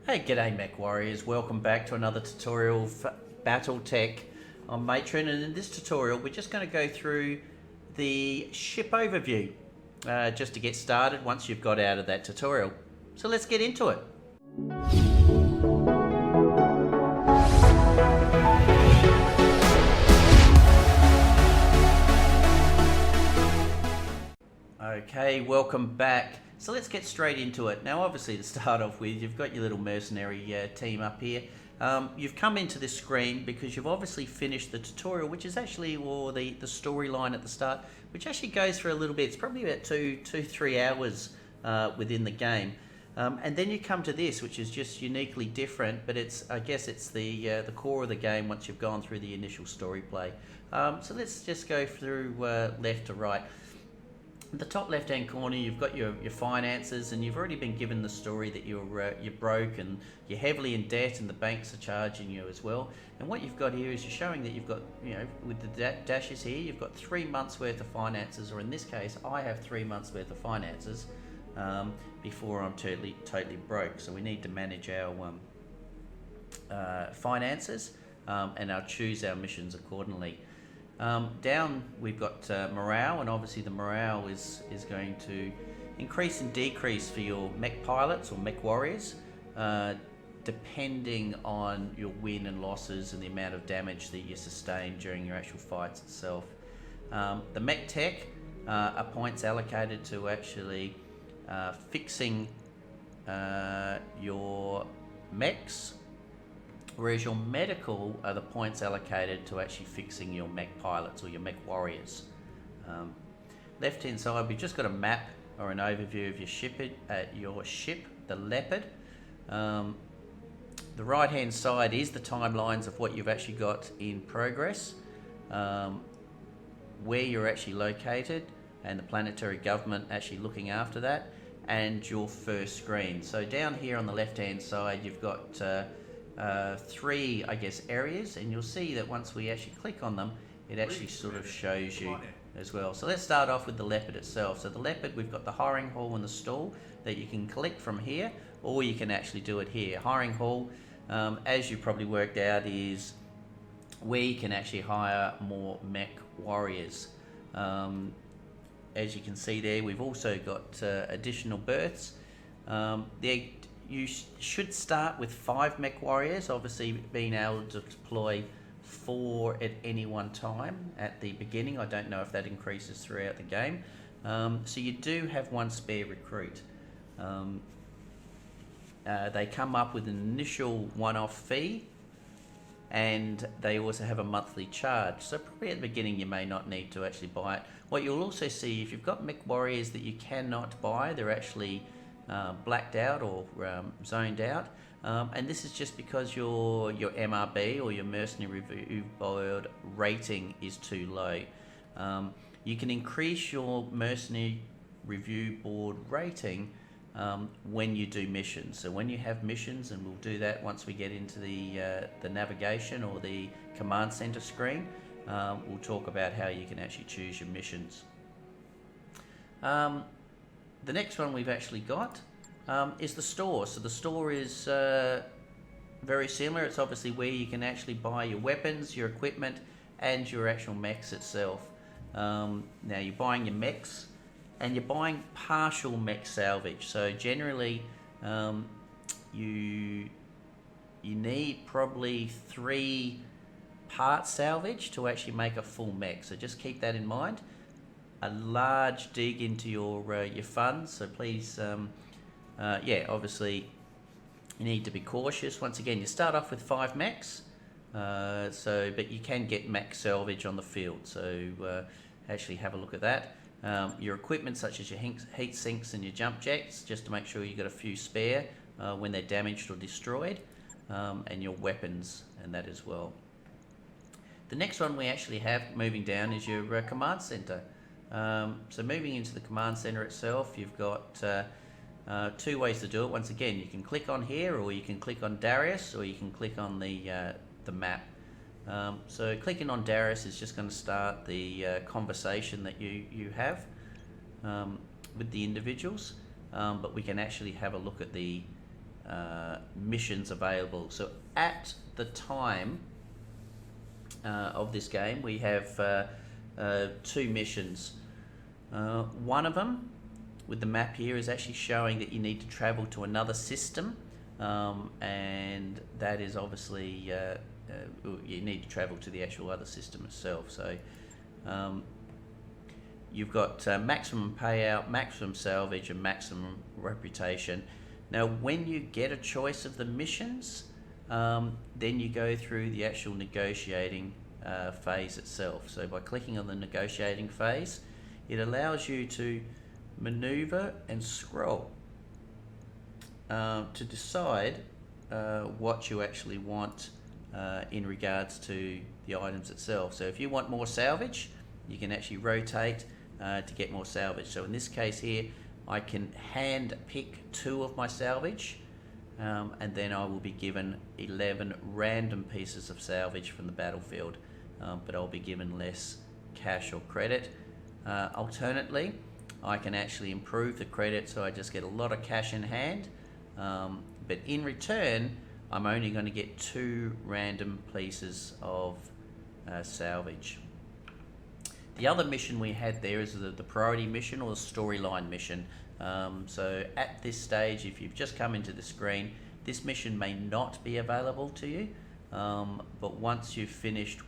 Hey, g'day Mech Warriors, welcome back to another tutorial for Battletech on Matrenn, and in this tutorial we're just going to go through the ship overview just to get started once you've got out of that tutorial. So let's get into it. Okay, welcome back. So let's get straight into it. Now obviously to start off with, you've got your little mercenary team up here. You've come into this screen because you've obviously finished the tutorial, which is actually, or the storyline at the start, which actually goes for a little bit. It's probably about 3 hours within the game. And then you come to this, which is just uniquely different, but I guess it's the core of the game once you've gone through the initial story play. So let's just go through left to right. In the top left hand corner you've got your finances, and you've already been given the story that you're broke and you're heavily in debt and the banks are charging you as well. And what you've got here is you're showing that you've got, with the dashes here, you've got 3 months worth of finances, or in this case I have 3 months worth of finances before I'm totally broke. So we need to manage our finances and I'll choose our missions accordingly. Down we've got morale, and obviously the morale is going to increase and decrease for your mech pilots or mech warriors depending on your win and losses and the amount of damage that you sustain during your actual fights itself. The mech tech are points allocated to actually fixing your mechs, whereas your medical are the points allocated to actually fixing your mech pilots or your mech warriors. Left hand side, we've just got a map or an overview of your ship, the Leopard. The right hand side is the timelines of what you've actually got in progress, where you're actually located, and the planetary government actually looking after that, and your first screen. So down here on the left hand side you've got 3, I guess, areas, and you'll see that once we actually click on them, it actually sort of shows you as well. So let's start off with the Leopard itself. So the Leopard, we've got the hiring hall and the stall that you can click from here, or you can actually do it here. Hiring hall, as you probably worked out, is where you can actually hire more mech warriors. As you can see there, we've also got additional berths. You should start with 5 mech warriors, obviously being able to deploy 4 at any one time at the beginning. I don't know if that increases throughout the game. So you do have 1 spare recruit. They come up with an initial one-off fee, and they also have a monthly charge. So probably at the beginning you may not need to actually buy it. What you'll also see, if you've got mech warriors that you cannot buy, they're actually blacked out or zoned out, and this is just because your MRB or your mercenary review board rating is too low. You can increase your mercenary review board rating when you do missions. So when you have missions, and we'll do that once we get into the navigation or the command center screen, we'll talk about how you can actually choose your missions. The next one we've actually got is the store. So the store is very similar. It's obviously where you can actually buy your weapons, your equipment, and your actual mechs itself. Now you're buying your mechs, and you're buying partial mech salvage. So generally you need probably 3 parts salvage to actually make a full mech. So just keep that in mind. A large dig into your funds, so please obviously you need to be cautious. Once again, you start off with 5 mechs, but you can get mech salvage on the field, so actually have a look at that. Your equipment, such as your heat sinks and your jump jets, just to make sure you've got a few spare when they're damaged or destroyed, and your weapons and that as well. The next one we actually have moving down is your command center. So moving into the command center itself, you've got 2 ways to do it. Once again, you can click on here, or you can click on Darius, or you can click on the map. So clicking on Darius is just going to start the conversation that you have with the individuals, but we can actually have a look at the missions available. So at the time of this game, we have 2 missions. One of them, with the map here, is actually showing that you need to travel to another system, and that is obviously you need to travel to the actual other system itself. So you've got maximum payout, maximum salvage, and maximum reputation. Now, when you get a choice of the missions, then you go through the actual negotiating phase itself. So by clicking on the negotiating phase, it allows you to maneuver and scroll to decide what you actually want in regards to the items itself. So if you want more salvage, you can actually rotate to get more salvage. So in this case here, I can hand pick 2 of my salvage, and then I will be given 11 random pieces of salvage from the battlefield, but I'll be given less cash or credit. Alternately, I can actually improve the credit, so I just get a lot of cash in hand, but in return I'm only going to get 2 random pieces of salvage. The other mission we had there is the priority mission, or the storyline mission. So at this stage, if you've just come into the screen, this mission may not be available to you, but once you've finished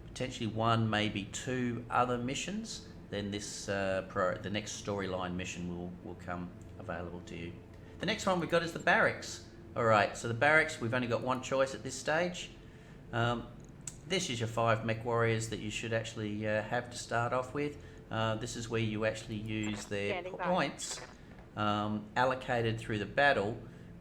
potentially one, maybe 2 other missions, then this the next storyline mission will come available to you. The next one we've got is the Barracks. Alright, so the Barracks, we've only got one choice at this stage. This is your 5 MechWarriors that you should actually have to start off with. This is where you actually use their points allocated through the battle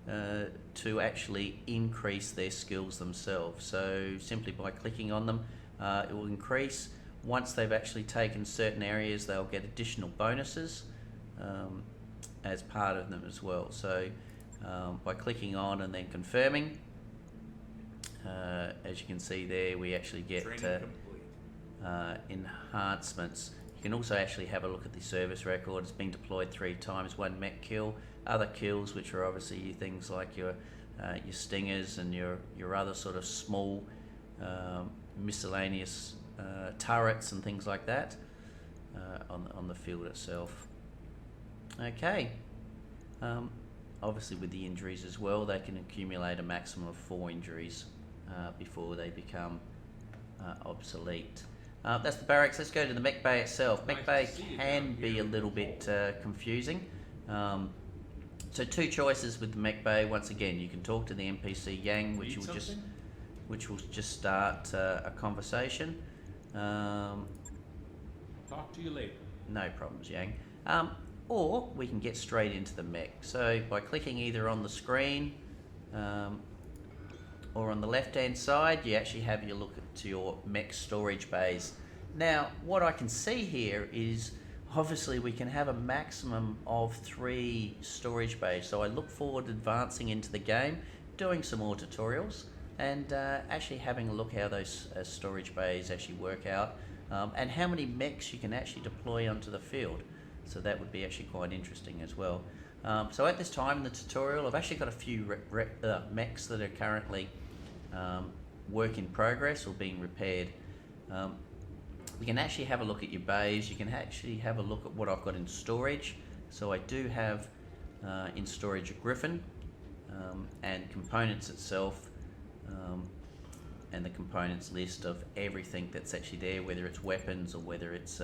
to actually increase their skills themselves. So simply by clicking on them, it will increase. Once they've actually taken certain areas, they'll get additional bonuses as part of them as well. So by clicking on and then confirming, as you can see there, we actually get enhancements. You can also actually have a look at the service record. It's been deployed 3 times, 1 mech kill. Other kills, which are obviously things like your stingers and your other sort of small miscellaneous turrets and things like that on the field itself. Okay. Obviously with the injuries as well, they can accumulate a maximum of 4 injuries before they become obsolete. That's the Barracks. Let's go to the Mech Bay itself. Mech Bay can be a little bit confusing. So 2 choices with the Mech Bay. Once again, you can talk to the NPC Yang, which will just start a conversation. Talk to you later. No problems, Yang. Or we can get straight into the mech. So by clicking either on the screen or on the left hand side, you actually have your look to your mech storage bays. Now what I can see here is obviously we can have a maximum of 3 storage bays. So I look forward to advancing into the game, doing some more tutorials, and actually having a look how those storage bays actually work out, and how many mechs you can actually deploy onto the field. So that would be actually quite interesting as well. So at this time in the tutorial, I've actually got a few mechs that are currently work in progress or being repaired. You can actually have a look at your bays. You can actually have a look at what I've got in storage. So I do have in storage a Griffin and components itself, and the components list of everything that's actually there, whether it's weapons or whether it's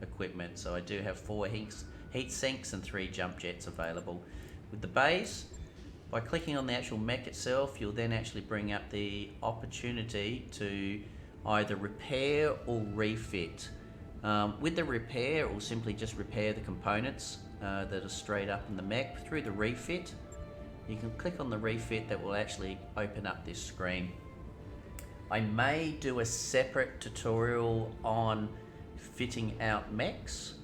equipment. So I do have 4 heat sinks and 3 jump jets available. With the bays, by clicking on the actual mech itself, you'll then actually bring up the opportunity to either repair or refit. With the repair, it will simply just repair the components that are straight up in the mech. Through the refit, you can click on the refit. That will actually open up this screen. I may do a separate tutorial on fitting out mechs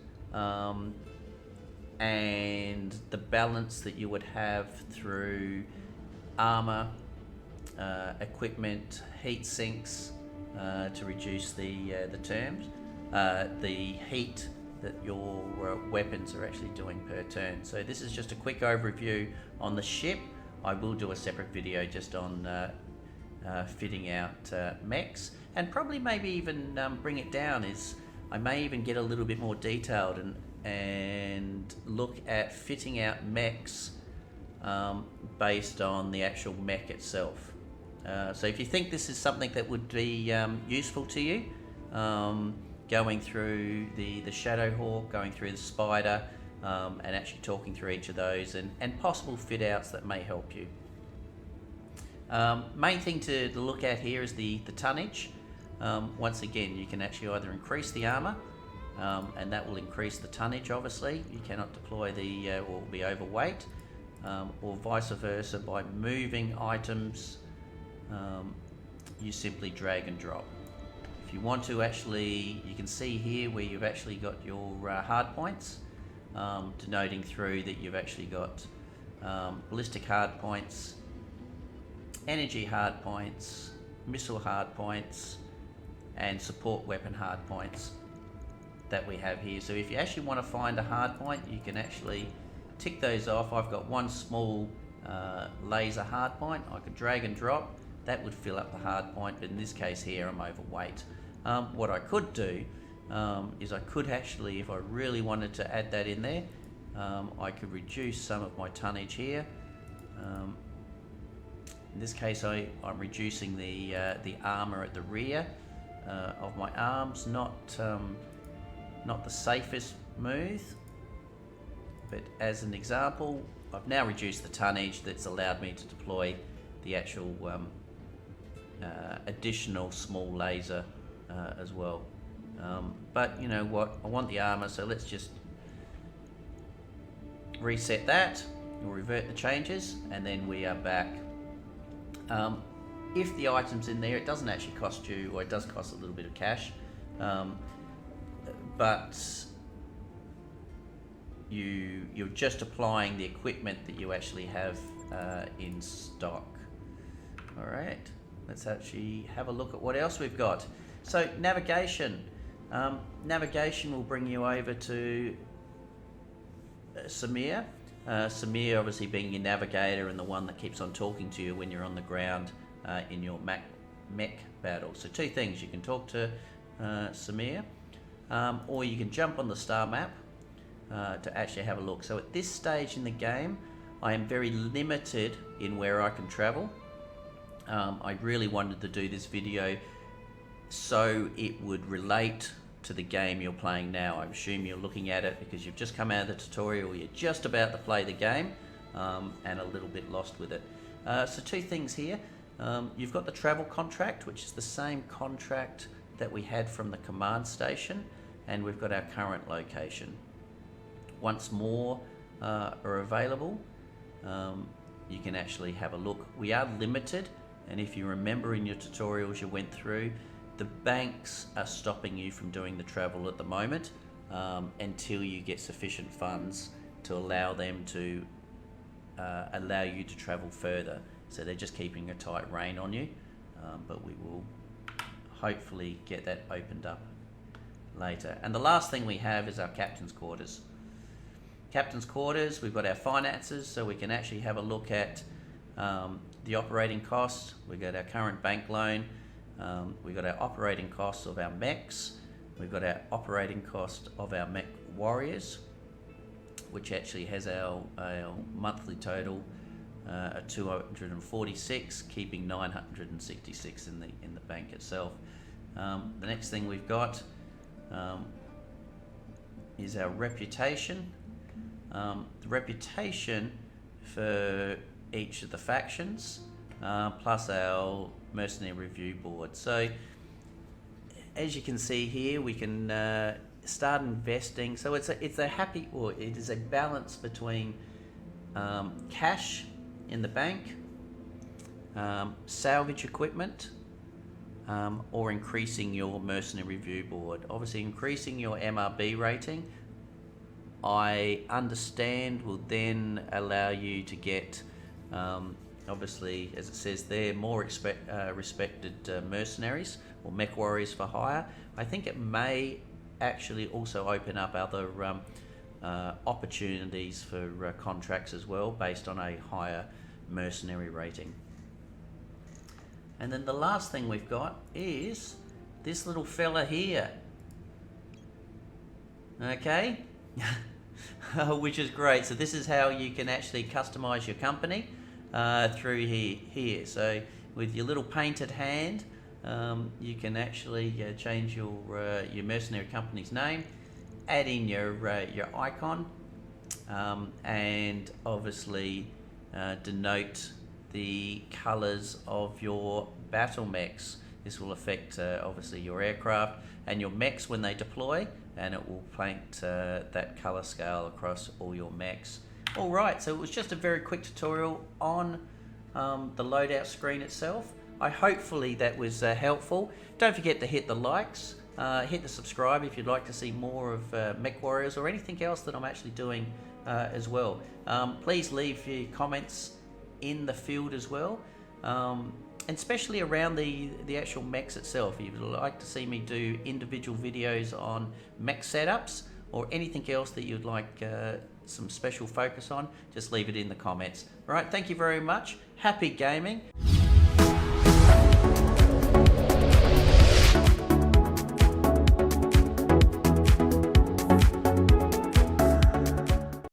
and the balance that you would have through armor, equipment, heat sinks to reduce the heat that your weapons are actually doing per turn. So this is just a quick overview on the ship. I will do a separate video just on fitting out mechs, and probably maybe even bring it down. I may even get a little bit more detailed and look at fitting out mechs based on the actual mech itself. So if you think this is something that would be useful to you, going through the Shadowhawk, going through the Spider, and actually talking through each of those and possible fit outs that may help you. Main thing to look at here is the tonnage. Once again, you can actually either increase the armor, and that will increase the tonnage. Obviously, you cannot deploy or be overweight, or vice versa. By moving items, you simply drag and drop. If you want to actually, you can see here where you've actually got your hard points, denoting through that you've actually got ballistic hard points, energy hard points, missile hard points, and support weapon hard points that we have here. So if you actually want to find a hard point, you can actually tick those off. I've got one small laser hard point. I could drag and drop. That would fill up the hard point, but in this case here I'm overweight. What I could do is I could actually, if I really wanted to add that in there, I could reduce some of my tonnage here. In this case I'm reducing the armor at the rear of my arms. Not the safest move, but as an example, I've now reduced the tonnage. That's allowed me to deploy the actual additional small laser as well. But you know what, I want the armor, so let's just reset that. We'll revert the changes, and then we are back. If the item's in there, it doesn't actually cost you, or it does cost a little bit of cash, but you're just applying the equipment that you actually have in stock. All right, let's actually have a look at what else we've got. So navigation. Navigation will bring you over to Samir. Samir obviously being your navigator and the one that keeps on talking to you when you're on the ground in your mech battle. So two things, you can talk to Samir, or you can jump on the star map to actually have a look. So at this stage in the game, I am very limited in where I can travel. I really wanted to do this video so it would relate to the game you're playing now. I assume you're looking at it because you've just come out of the tutorial, you're just about to play the game, and a little bit lost with it. So two things here. You've got the travel contract, which is the same contract that we had from the command station, and we've got our current location. Once more are available, you can actually have a look. We are limited, and if you remember in your tutorials you went through, the banks are stopping you from doing the travel at the moment until you get sufficient funds to allow them to allow you to travel further. So they're just keeping a tight rein on you, but we will hopefully get that opened up later. And the last thing we have is our captain's quarters. Captain's quarters, we've got our finances, so we can actually have a look at the operating costs. We've got our current bank loan. We've got our operating costs of our mechs. We've got our operating cost of our MechWarriors, which actually has our monthly total at 246, keeping 966 in the bank itself. The next thing we've got is our reputation. The reputation for each of the factions, plus our mercenary review board. So as you can see here, we can start investing. So it is a balance between cash in the bank, salvage equipment, or increasing your mercenary review board. Obviously increasing your MRB rating, I understand, will then allow you to get obviously, as it says there, more respected mercenaries or MechWarriors for hire. I think it may actually also open up other opportunities for contracts as well, based on a higher mercenary rating. And then the last thing we've got is this little fella here. Okay, which is great. So this is how you can actually customize your company through here. So with your little painted hand, you can actually change your mercenary company's name, add in your icon, and obviously denote the colors of your BattleMechs. This will affect obviously your aircraft and your mechs when they deploy, and it will paint that color scale across all your mechs. Alright, so it was just a very quick tutorial on the loadout screen itself. Hopefully that was helpful. Don't forget to hit the likes, hit the subscribe if you'd like to see more of MechWarriors or anything else that I'm actually doing as well. Please leave your comments in the field as well, and especially around the actual mechs itself. If you'd like to see me do individual videos on mech setups or anything else that you'd like some special focus on, just leave it in the comments. All right, thank you very much. Happy gaming.